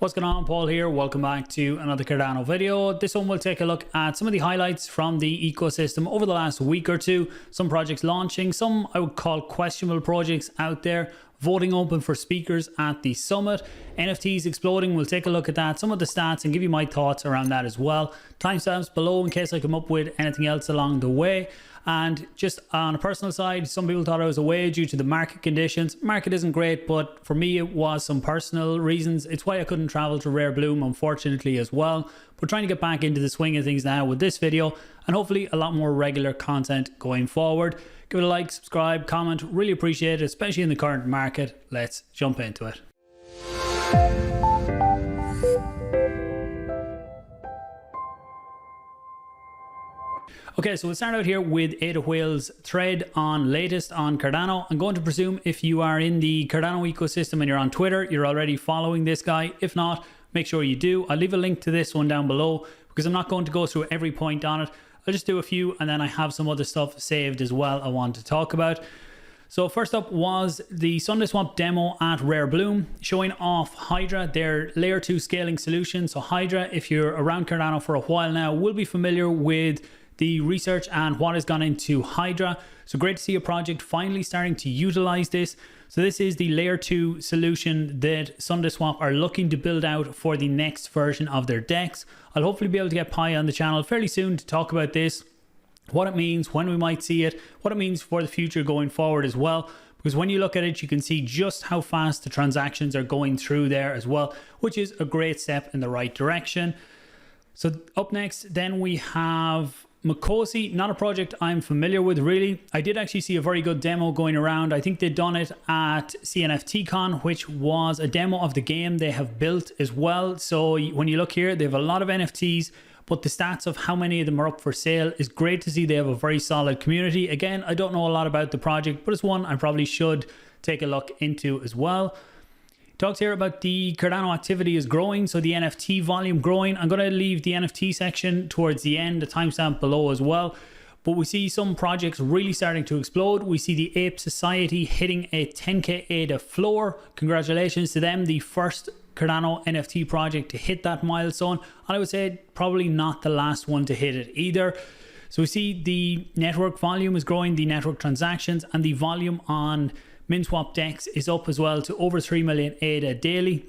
What's going on? Paul here. Welcome back to another Cardano video. This one will take a look at some of the highlights from the ecosystem over the last week or two. Some projects launching, some I would call questionable projects out there, voting open for speakers at the summit, NFTs exploding. We'll take a look at that, some of the stats, and give you my thoughts around that as well. Timestamps below in case I come up with anything else along the way. And just on a personal side, some people thought I was away due to the market conditions. Market isn't great, but for me it was some personal reasons. It's why I couldn't travel to Rare Bloom, unfortunately, as well. But trying to get back into the swing of things now with this video, and hopefully a lot more regular content going forward. Give it a like, subscribe, comment, really appreciate it, especially in the current market. Let's jump into it. Okay, so we'll start out here with ADA's thread on latest on Cardano. I'm going to presume if you are in the Cardano ecosystem and you're on Twitter, you're already following this guy. If not, make sure you do. I'll leave a link to this one down below because I'm not going to go through every point on it. I'll just do a few and then I have some other stuff saved as well I want to talk about. So first up was the Sundaeswap demo at Rare Bloom, showing off Hydra, their layer 2 scaling solution. So Hydra, if you're around Cardano for a while now, will be familiar with the research and what has gone into Hydra. So great to see a project finally starting to utilize this. So this is the layer 2 solution that Sundaeswap are looking to build out for the next version of their DEX. I'll hopefully be able to get Pi on the channel fairly soon to talk about this, what it means, when we might see it, what it means for the future going forward as well. Because when you look at it, you can see just how fast the transactions are going through there as well, which is a great step in the right direction. So up next, then we have Milkomeda, not a project I'm familiar with really. I did actually see a very good demo going around. I think they'd done it at CNFTCon, which was a demo of the game they have built as well. So when you look here, they have a lot of NFTs, but the stats of how many of them are up for sale is great to see. They have a very solid community. Again, I don't know a lot about the project, but it's one I probably should take a look into as well. Talks here about the Cardano activity is growing, so the NFT volume growing. I'm going to leave the NFT section towards the end, the timestamp below as well. But we see some projects really starting to explode. We see the Ape Society hitting a 10k ADA floor. Congratulations to them, the first Cardano NFT project to hit that milestone. And I would say probably not the last one to hit it either. So we see the network volume is growing, the network transactions, and the volume on Minswap DEX is up as well to over 3 million ADA daily.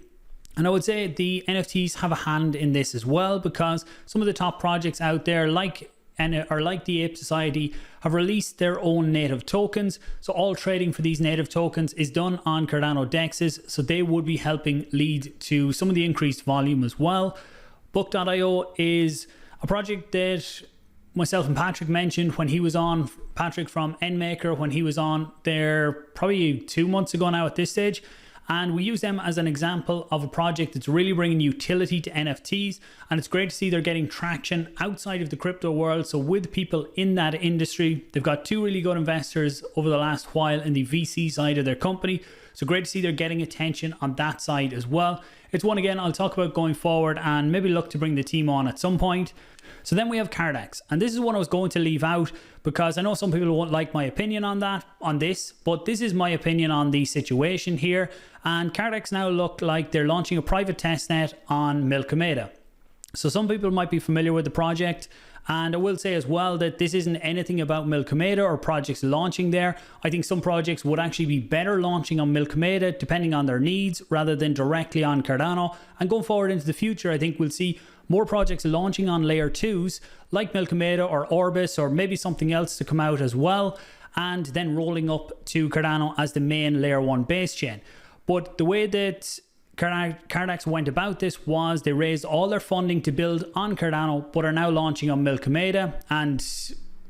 And I would say the NFTs have a hand in this as well, because some of the top projects out there like the Ape Society have released their own native tokens. So all trading for these native tokens is done on Cardano DEXs, so they would be helping lead to some of the increased volume as well. Book.io is a project that myself and Patrick mentioned when he was on, Patrick from Endmaker, when he was on there probably 2 months ago now at this stage. And we use them as an example of a project that's really bringing utility to NFTs. And it's great to see they're getting traction outside of the crypto world. So with people in that industry, they've got two really good investors over the last while in the VC side of their company. So great to see they're getting attention on that side as well. It's one, again, I'll talk about going forward and maybe look to bring the team on at some point. So then we have Cardano, and this is one I was going to leave out because I know some people won't like my opinion on this, but this is my opinion on the situation here. And Cardano now look like they're launching a private testnet on Milkomeda. So some people might be familiar with the project, and I will say as well that this isn't anything about Milkomeda or projects launching there. I think some projects would actually be better launching on Milkomeda depending on their needs rather than directly on Cardano. And going forward into the future, I think we'll see more projects launching on layer 2s like Milkomeda or Orbis or maybe something else to come out as well, and then rolling up to Cardano as the main layer 1 base chain. But the way that Cardano went about this was they raised all their funding to build on Cardano, but are now launching on Milkomeda. And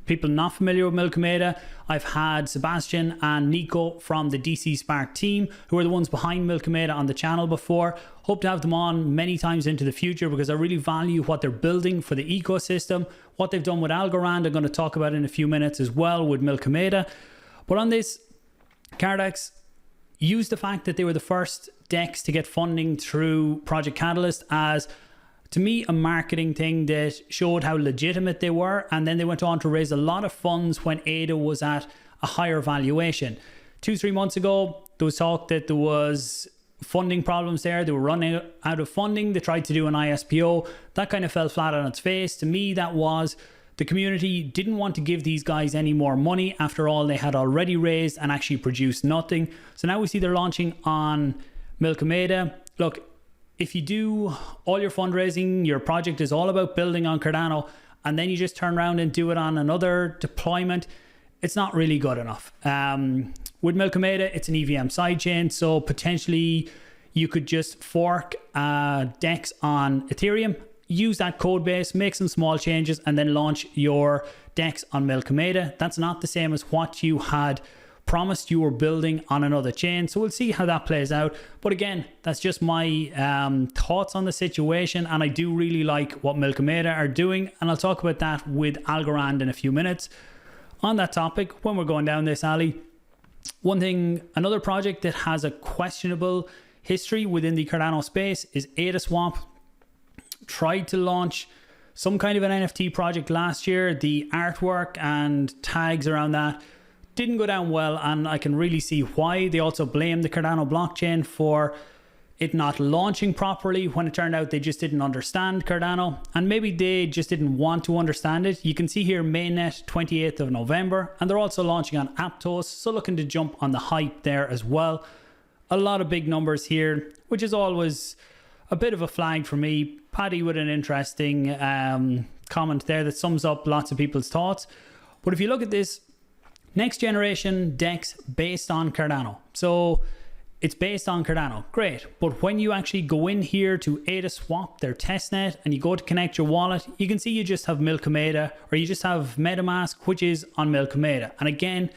people not familiar with Milkomeda, I've had Sebastian and Nico from the DC Spark team, who are the ones behind Milkomeda, on the channel before. Hope to have them on many times into the future because I really value what they're building for the ecosystem. What they've done with Algorand, I'm going to talk about in a few minutes as well with Milkomeda. But on this, Cardano used the fact that they were the first DEX to get funding through Project Catalyst as, to me, a marketing thing that showed how legitimate they were. And then they went on to raise a lot of funds when ADA was at a higher valuation. 2-3 months ago, there was talk that there was funding problems there. They were running out of funding. They tried to do an ISPO. That kind of fell flat on its face. To me, that was the community didn't want to give these guys any more money. After all, they had already raised and actually produced nothing. So now we see they're launching on Milkomeda. Look, if you do all your fundraising, your project is all about building on Cardano, and then you just turn around and do it on another deployment, it's not really good enough. With Milkomeda, it's an EVM sidechain, so potentially you could just fork DEX on Ethereum, use that code base, make some small changes, and then launch your DEX on Milkomeda. That's not the same as what you had promised you were building on another chain. So we'll see how that plays out. But again, that's just my thoughts on the situation. And I do really like what Milkomeda are doing. And I'll talk about that with Algorand in a few minutes. On that topic, when we're going down this alley, another project that has a questionable history within the Cardano space is ADAswap. Tried to launch some kind of an NFT project last year. The artwork and tags around that didn't go down well, and I can really see why. They also blame the Cardano blockchain for it not launching properly, when it turned out they just didn't understand Cardano, and maybe they just didn't want to understand it. You can see here mainnet 28th of November, and they're also launching on Aptos, so looking to jump on the hype there as well. A lot of big numbers here, which is always a bit of a flag for me. Paddy with an interesting comment there that sums up lots of people's thoughts. But if you look at this, next generation DEX based on Cardano. So it's based on Cardano, great. But when you actually go in here to ADAswap, their testnet, and you go to connect your wallet, you can see you just have Milkomeda, or you just have MetaMask, which is on Milkomeda. And again,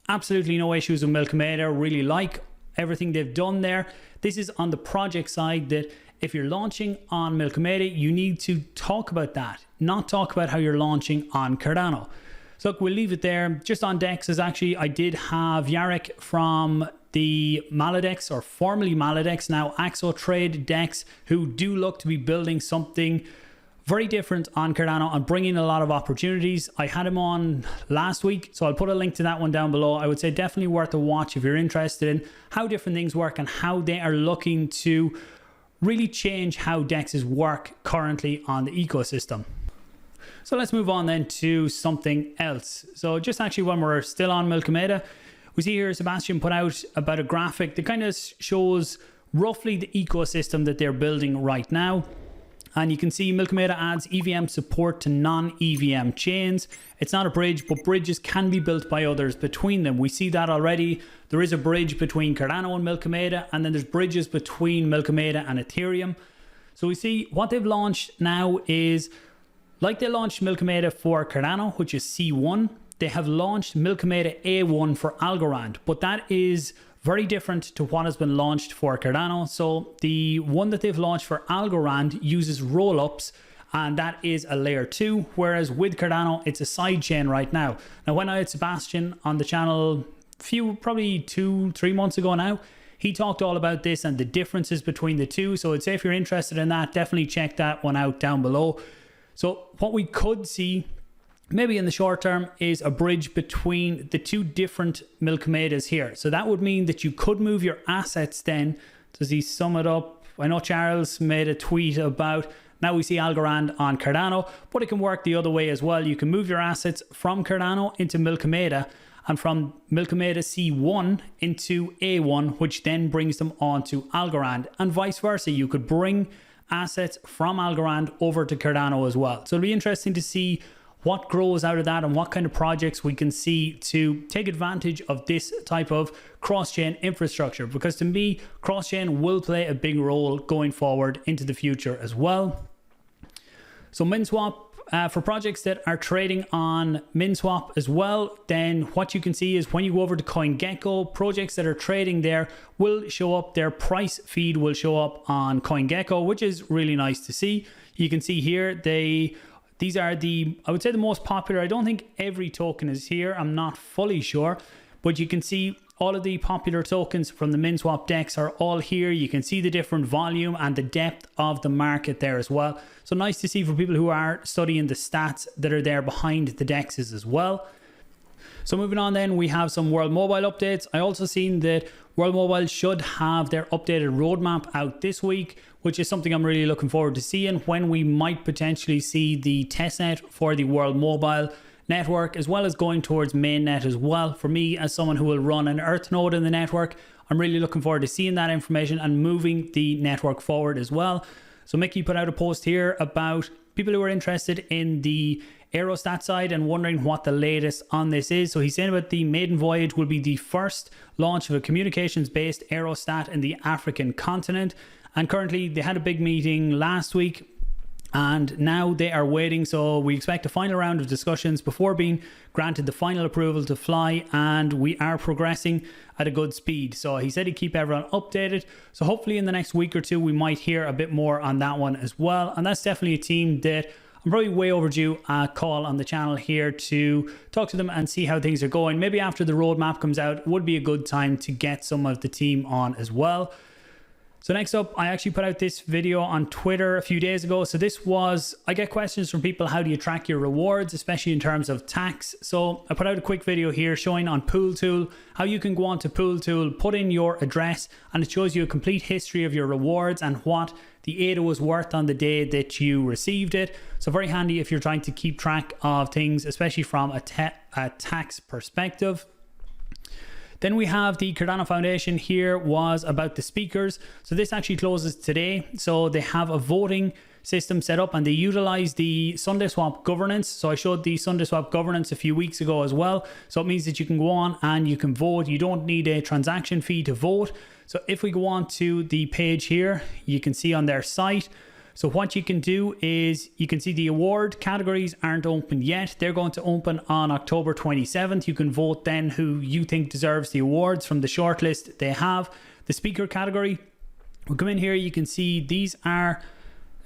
absolutely no issues with Milkomeda. Really like everything they've done there. This is on the project side, that if you're launching on Milkomeda, you need to talk about that, not talk about how you're launching on Cardano. So look, we'll leave it there. Just on DEX, is actually, I did have Yarek from the Maladex, or formerly Maladex, now Axo Trade DEX, who do look to be building something very different on Cardano and bringing a lot of opportunities. I had him on last week, so I'll put a link to that one down below. I would say definitely worth a watch if you're interested in how different things work and how they are looking to really change how DEXs work currently on the ecosystem. So let's move on then to something else. So just actually, when we're still on Milkomeda, we see here Sebastian put out about a graphic that kind of shows roughly the ecosystem that they're building right now. And you can see Milkomeda adds EVM support to non-EVM chains. It's not a bridge, but bridges can be built by others between them. We see that already. There is a bridge between Cardano and Milkomeda, and then there's bridges between Milkomeda and Ethereum. So we see what they've launched now is, like they launched Milkomeda for Cardano, which is C1, they have launched Milkomeda A1 for Algorand, but that is very different to what has been launched for Cardano. So the one that they've launched for Algorand uses rollups, and that is a layer 2, whereas with Cardano, it's a side chain right now. Now, when I had Sebastian on the channel probably 2-3 months ago now, he talked all about this and the differences between the two. So I'd say if you're interested in that, definitely check that one out down below. So what we could see maybe in the short term is a bridge between the two different Milkomedas here. So that would mean that you could move your assets then. Does he sum it up? I know Charles made a tweet about, now we see Algorand on Cardano, but it can work the other way as well. You can move your assets from Cardano into Milkomeda, and from Milkomeda C1 into A1, which then brings them onto Algorand, and vice versa. You could bring assets from Algorand over to Cardano as well. So it'll be interesting to see what grows out of that and what kind of projects we can see to take advantage of this type of cross-chain infrastructure, because to me, cross-chain will play a big role going forward into the future as well. So Minswap, for projects that are trading on Minswap as well, then what you can see is when you go over to Coingecko, projects that are trading there will show up, their price feed will show up on Coingecko, which is really nice to see. You can see here, these are I would say the most popular. I don't think every token is here, I'm not fully sure, but you can see all of the popular tokens from the Minswap DEX are all here. You can see the different volume and the depth of the market there as well. So nice to see for people who are studying the stats that are there behind the DEXs as well. So moving on then, we have some World Mobile updates. I also seen that World Mobile should have their updated roadmap out this week, which is something I'm really looking forward to seeing, when we might potentially see the testnet for the World Mobile network, as well as going towards mainnet as well. For me, as someone who will run an Earth node in the network, I'm really looking forward to seeing that information and moving the network forward as well. So Mickey put out a post here about people who are interested in the aerostat side and wondering what the latest on this is. So he's saying about the maiden voyage will be the first launch of a communications-based aerostat in the African continent. And currently they had a big meeting last week, and now they are waiting. So we expect a final round of discussions before being granted the final approval to fly, and we are progressing at a good speed. So he said he'd keep everyone updated. So hopefully in the next week or two, we might hear a bit more on that one as well. And that's definitely a team that I'm probably way overdue a call on the channel here to talk to them and see how things are going. Maybe after the roadmap comes out, it would be a good time to get some of the team on as well. So next up, I actually put out this video on Twitter a few days ago. So this was, I get questions from people, how do you track your rewards, especially in terms of tax? So I put out a quick video here showing on Pool Tool how you can go on to Pool Tool, put in your address, and it shows you a complete history of your rewards and what the ADA was worth on the day that you received it. So very handy if you're trying to keep track of things, especially from a tax perspective. Then we have the Cardano Foundation here was about the speakers. So this actually closes today. So they have a voting system set up and they utilize the Sundaeswap governance. So I showed the Sundaeswap governance a few weeks ago as well. So it means that you can go on and you can vote. You don't need a transaction fee to vote. So if we go on to the page here, you can see on their site. So what you can do is you can see the award categories aren't open yet. They're going to open on October 27th. You can vote then who you think deserves the awards from the shortlist they have. The speaker category, we'll come in here. You can see these are,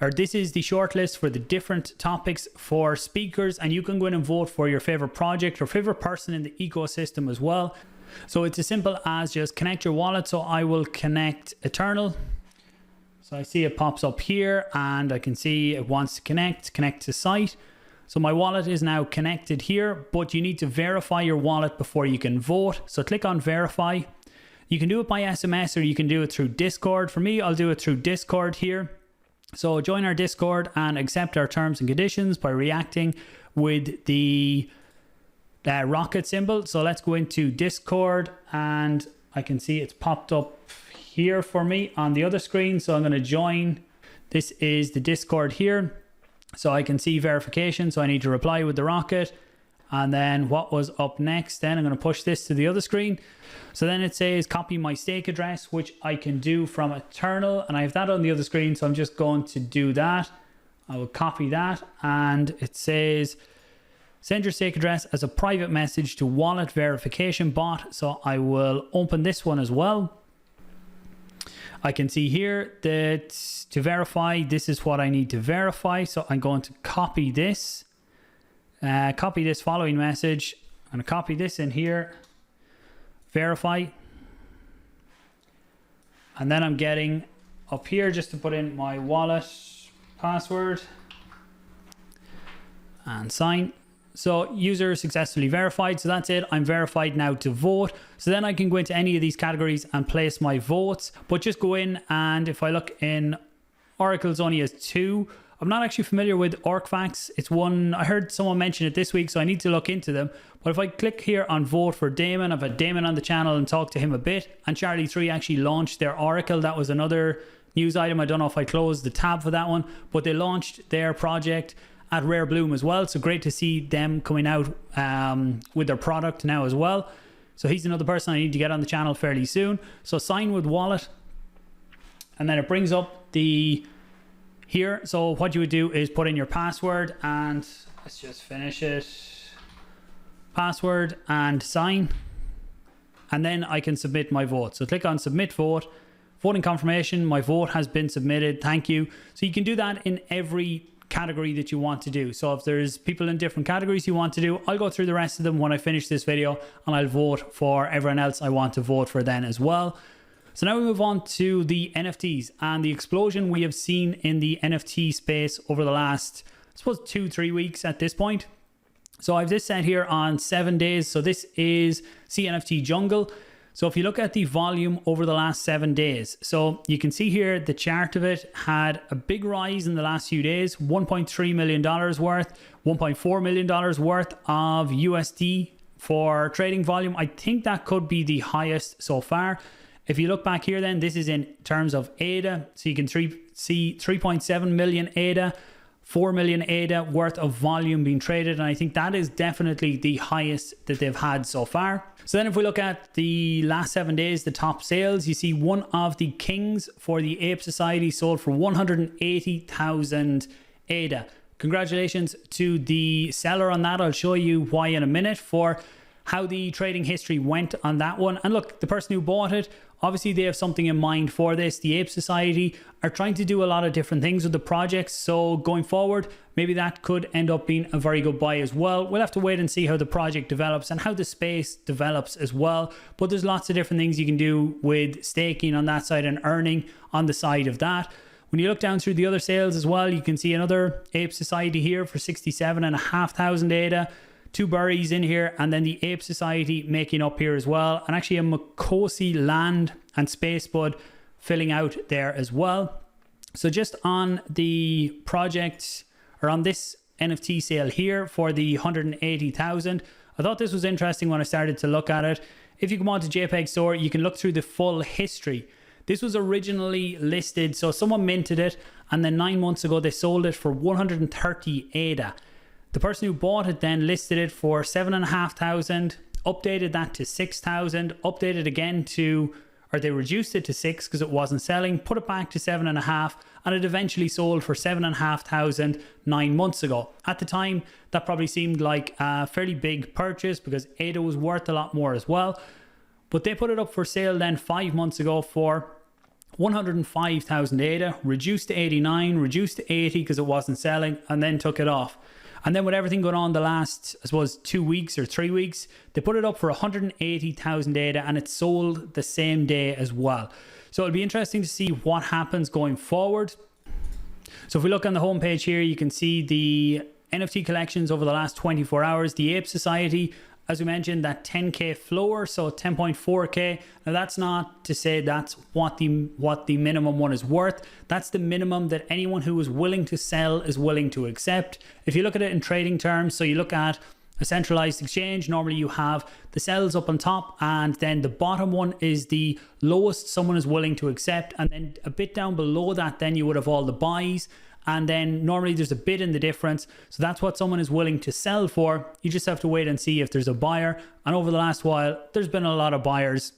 or this is the shortlist for the different topics for speakers, and you can go in and vote for your favorite project or favorite person in the ecosystem as well. So it's as simple as just connect your wallet. So I will connect Eternal. So I see it pops up here and I can see it wants to connect to site. So my wallet is now connected here, but you need to verify your wallet before you can vote. So click on verify. You can do it by SMS or you can do it through Discord. For me, I'll do it through Discord here. So join our Discord and accept our terms and conditions by reacting with the rocket symbol. So let's go into Discord and I can see it's popped up here for me on the other screen. So I'm going to join. This is the Discord here. So I can see verification. So I need to reply with the rocket. And then what was up next, then I'm going to push this to the other screen. So then it says copy my stake address, which I can do from Eternal. And I have that on the other screen. So I'm just going to do that. I will copy that. And it says send your stake address as a private message to wallet verification bot. So I will open this one as well. I can see here that to verify, this is what I need to verify. So I'm going to copy this following message. I'm going to copy this in here, verify. And then I'm getting up here just to put in my wallet password and sign. So user successfully verified. So that's it. I'm verified now to vote. So then I can go into any of these categories and place my votes. But just go in, and if I look in Oracle's only has 2. I'm not actually familiar with OrcFax. It's one, I heard someone mention it this week, so I need to look into them. But if I click here on vote for Damon, I've had Damon on the channel and talked to him a bit. And Charlie 3 actually launched their Oracle. That was another news item. I don't know if I closed the tab for that one, but they launched their project at Rare Bloom as well. So great to see them coming out with their product now as well. So he's another person I need to get on the channel fairly soon. So sign with wallet. And then it brings up the here. So what you would do is put in your password, and let's just finish it. Password and sign. And then I can submit my vote. So click on submit vote. Voting confirmation. My vote has been submitted. Thank you. So you can do that in every category that you want to do. So if there's people in different categories you want to do, I'll go through the rest of them when I finish this video, and I'll vote for everyone else I want to vote for then as well. So now we move on to the NFTs and the explosion we have seen in the NFT space over the last, I suppose, 2-3 weeks at this point. So I have this set here on 7 days. So this is CNFT Jungle. So if you look at the volume over the last 7 days, so you can see here the chart of it had a big rise in the last few days, $1.3 million worth, $1.4 million worth of USD for trading volume. I think that could be the highest so far. If you look back here then, this is in terms of ADA. So you can see 3.7 million ADA, 4 million ADA worth of volume being traded. And I think that is definitely the highest that they've had so far. So then if we look at the last 7 days, the top sales, you see one of the kings for the Ape Society sold for 180,000 ADA. Congratulations to the seller on that. I'll show you why in a minute for how the trading history went on that one. And look, the person who bought it, obviously they have something in mind for this. The Ape Society are trying to do a lot of different things with the projects. So going forward, maybe that could end up being a very good buy as well. We'll have to wait and see how the project develops and how the space develops as well. But there's lots of different things you can do with staking on that side and earning on the side of that. When you look down through the other sales as well, you can see another Ape Society here for 67,500 ADA. 2 berries in here, and then the Ape Society making up here as well, and actually a Makosi Land and Space Bud filling out there as well. So just on the project, or on this NFT sale here for the 180,000, I thought this was interesting when I started to look at it. If you come on to JPEG Store, you can look through the full history. This was originally listed, so someone minted it, and then 9 months ago they sold it for 130 ADA. The person who bought it then listed it for 7,500, updated that to 6,000, updated again to, or they reduced it to 6 because it wasn't selling, put it back to 7.5, and it eventually sold for 7,500 9 months ago. At the time, that probably seemed like a fairly big purchase because ADA was worth a lot more as well. But they put it up for sale then 5 months ago for 105,000 ADA, reduced to 89, reduced to 80 because it wasn't selling, and then took it off. And then with everything going on the last, I suppose, 2 weeks or 3 weeks, they put it up for 180,000 ADA, and it sold the same day as well. So it'll be interesting to see what happens going forward. So if we look on the homepage here, you can see the NFT collections over the last 24 hours. The Ape Society, as we mentioned, that 10k floor, so 10.4k. Now that's not to say that's what the minimum one is worth. That's the minimum that anyone who is willing to sell is willing to accept. If you look at it in trading terms, so you look at a centralized exchange, normally you have the sells up on top, and then the bottom one is the lowest someone is willing to accept, and then a bit down below that then you would have all the buys. And then normally there's a bid in the difference. So that's what someone is willing to sell for. You just have to wait and see if there's a buyer. And over the last while, there's been a lot of buyers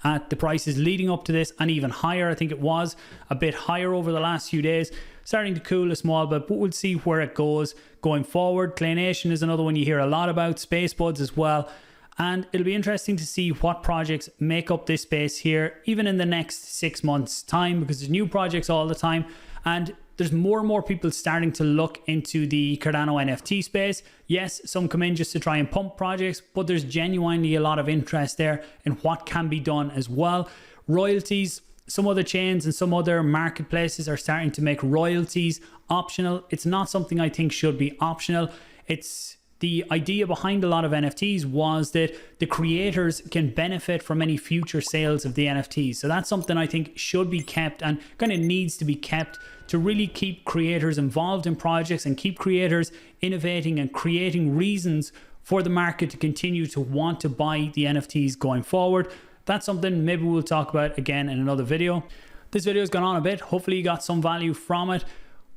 at the prices leading up to this and even higher. I think it was a bit higher over the last few days. Starting to cool a small bit, but we'll see where it goes going forward. Clay Nation is another one you hear a lot about. Space Buds as well. And it'll be interesting to see what projects make up this space here, even in the next 6 months' time, because there's new projects all the time. And there's more and more people starting to look into the Cardano NFT space. Yes, some come in just to try and pump projects, but there's genuinely a lot of interest there in what can be done as well. Royalties, some other chains and some other marketplaces are starting to make royalties optional. It's not something I think should be optional. It's the idea behind a lot of NFTs was that the creators can benefit from any future sales of the NFTs. So that's something I think should be kept and kind of needs to be kept to really keep creators involved in projects and keep creators innovating and creating reasons for the market to continue to want to buy the NFTs going forward. That's something maybe we'll talk about again in another video. This video has gone on a bit. Hopefully you got some value from it.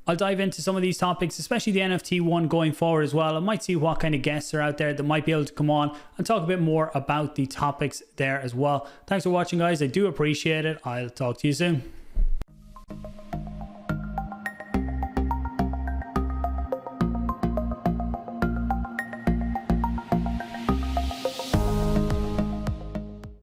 I'll dive into some of these topics, especially the NFT one going forward as well. I might see what kind of guests are out there that might be able to come on and talk a bit more about the topics there as well. Thanks for watching, guys. I do appreciate it. I'll talk to you soon.